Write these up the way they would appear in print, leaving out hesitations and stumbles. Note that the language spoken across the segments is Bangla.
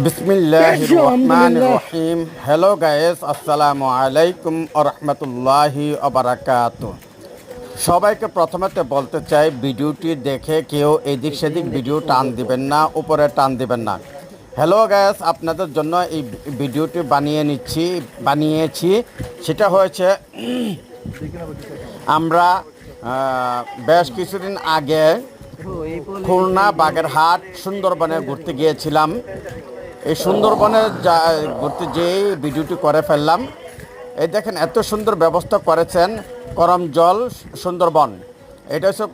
বিসমিল্লাহির রহমানির রহিম। হ্যালো গাইস, আসসালামু আলাইকুম ওয়া রাহমাতুল্লাহি ওয়া বারাকাতুহু। সবাইকে প্রথমে বলতে চাই, ভিডিওটি দেখে কেউ এদিক সেদিক ভিডিও টান দিবেন না, উপরে টান দিবেন না। হ্যালো গাইস, আপনাদের জন্য এই ভিডিওটি বানিয়েছি। সেটা হয়েছে, আমরা বেশ কিছুদিন আগে খুলনা, বাগেরহাট, সুন্দরবনে ঘুরতে গিয়েছিলাম। এই সুন্দরবনে ঘুরতে যেয়ে ভিডিওটি করে ফেললাম। এই দেখেন, এত সুন্দর ব্যবস্থা করেছেন করমজল সুন্দরবন। এটা হচ্ছে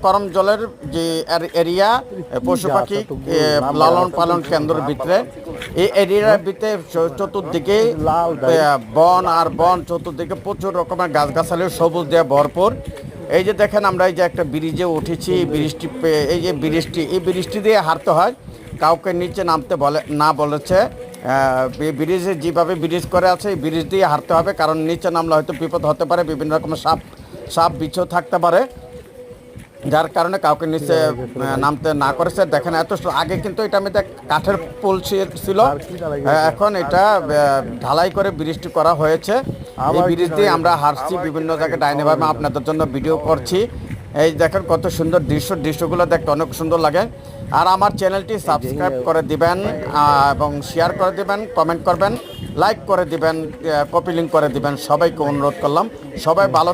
করম জলের যে এরিয়া, পশু পাখি লালন পালন কেন্দ্রের ভিতরে। এই এরিয়ার ভিতরে চতুর্দিকে বন আর বন, চতুর্দিকে প্রচুর রকমের গাছগাছালি, সবুজ দিয়ে ভরপুর। এই যে দেখেন, আমরা এই যে একটা ব্রিজে উঠেছি, এই ব্রিজটি দিয়ে হাঁটতে হয়, কাউকে নিচে নামতে বলেছে। ব্রিজে যেভাবে ব্রিজ করে আছে, এই ব্রিজ দিয়ে হাঁটতে হবে, কারণ নিচে নামলে হয়তো বিপদ হতে পারে, বিভিন্ন রকমের সাপ বিচ্ছু থাকতে পারে, যার কারণে কাউকে নিচে নামতে না করেছে। দেখেন, আগে কিন্তু এটা আমি কাঠের পুল ছিল, এখন এটা ঢালাই করে ব্রিজটি করা হয়েছে। এই ব্রিজ দিয়ে আমরা হাঁটছি, বিভিন্ন জায়গায় ডাইনে বামে আপনাদের জন্য ভিডিও করছি। এই দেখেন কত সুন্দর দৃশ্যগুলো দেখতে অনেক সুন্দর লাগে। আর আমার চ্যানেলটি সাবস্ক্রাইব করে দিবেন এবং শেয়ার করে দিবেন, কমেন্ট করবেন, লাইক করে দিবেন, কপি লিঙ্ক করে দিবেন। সবাইকে অনুরোধ করলাম। সবাই ভালো থাকবেন।